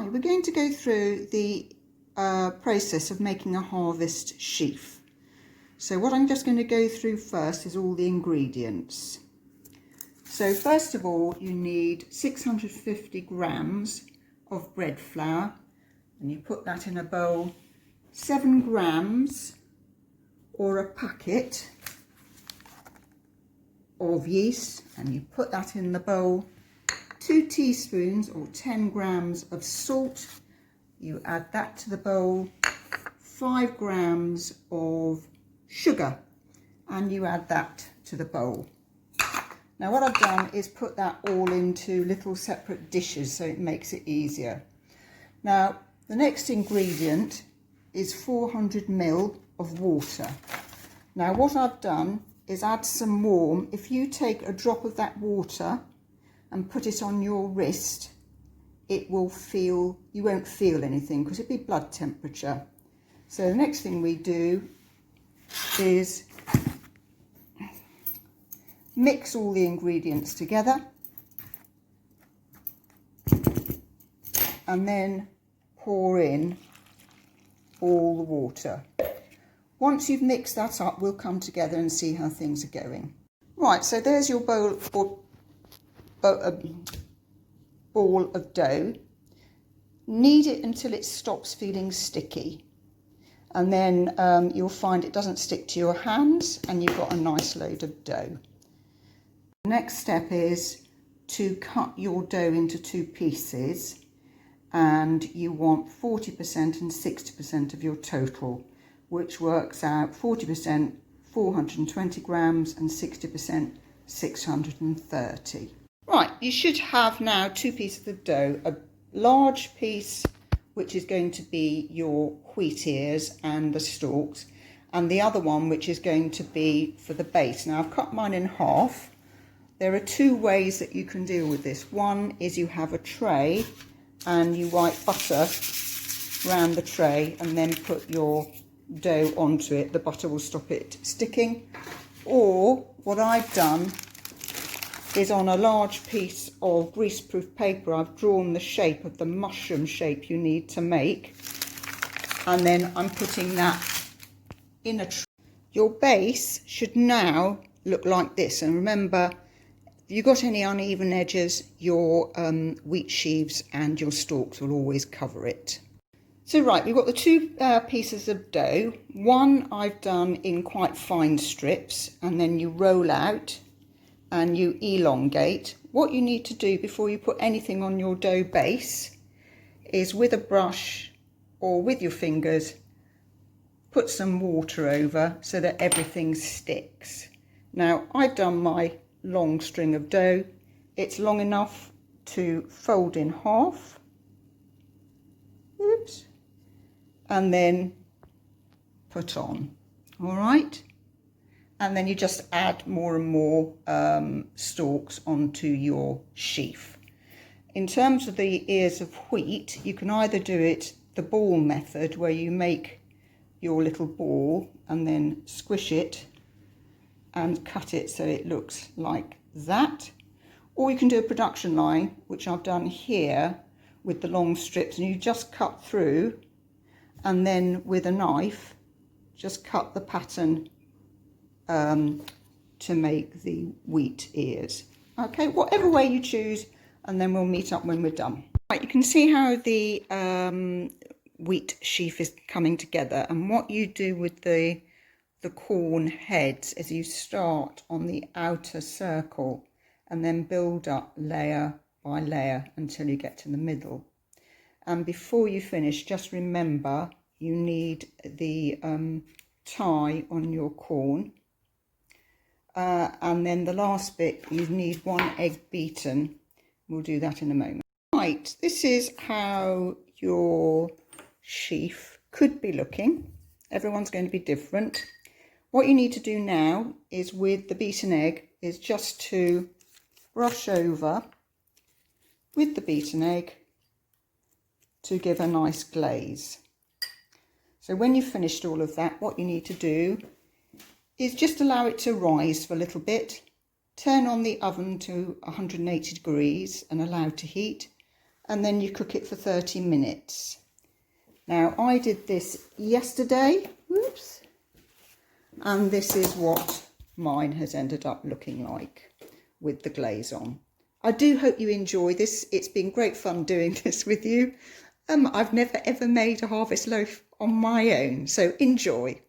Right, we're going to go through the process of making a harvest sheaf. So what I'm just going to go through first is all the ingredients. So first of all, you need 650 grams of bread flour, and you put that in a bowl. 7 grams or a packet of yeast, and you put that in the bowl. 2 teaspoons or 10 grams of salt, you add that to the bowl. 5 grams of sugar, and you add that to the bowl. Now what I've done is put that all into little separate dishes so it makes it easier. Now the next ingredient is 400 ml of water. Now what I've done is add some warm. If you take a drop of that water and put it on your wrist, it will feel, you won't feel anything because it'll be blood temperature. So the next thing we do is mix all the ingredients together and then pour in all the water. Once you've mixed that up, we'll come together and see how things are going. Right, so there's your bowl of dough. Knead it until it stops feeling sticky, and then you'll find it doesn't stick to your hands and you've got a nice load of dough. The next step is to cut your dough into 2 pieces, and you want 40% and 60% of your total, which works out 40% 420 grams and 60% 630. Right, you should have now 2 pieces of dough, a large piece which is going to be your wheat ears and the stalks, and the other one which is going to be for the base. Now I've cut mine in half. There are 2 ways that you can deal with this. One is you have a tray and you wipe butter around the tray and then put your dough onto it. The butter will stop it sticking. Or what I've done is on a large piece of greaseproof paper, I've drawn the shape of the mushroom shape you need to make, and then I'm putting that in a tray. Your base should now look like this, and remember, if you've got any uneven edges, your wheat sheaves and your stalks will always cover it. So right, we've got the 2 pieces of dough. One I've done in quite fine strips, and then you roll out and you elongate. What you need to do before you put anything on your dough base is, with a brush or with your fingers, put some water over so that everything sticks. Now I've done my long string of dough. It's long enough to fold in half. Oops. And then put on. All right. And then you just add more and more stalks onto your sheaf. In terms of the ears of wheat, you can either do it the ball method, where you make your little ball and then squish it and cut it so it looks like that. Or you can do a production line, which I've done here with the long strips, and you just cut through and then with a knife just cut the pattern to make the wheat ears. Okay, whatever way you choose, and then we'll meet up when we're done. Right, you can see how the wheat sheaf is coming together, and what you do with the corn heads is you start on the outer circle and then build up layer by layer until you get to the middle. And before you finish, just remember you need the tie on your corn. And then the last bit, you need 1 egg beaten. We'll do that in a moment. Right, this is how your sheaf could be looking. Everyone's going to be different. What you need to do now is, with the beaten egg, is just to brush over with the beaten egg to give a nice glaze. So when you've finished all of that, what you need to do is just allow it to rise for a little bit. Turn on the oven to 180 degrees and allow it to heat, and then you cook it for 30 minutes. Now I did this yesterday, whoops, and this is what mine has ended up looking like with the glaze on. I do hope you enjoy this. It's been great fun doing this with you. I've never ever made a harvest loaf on my own, so enjoy.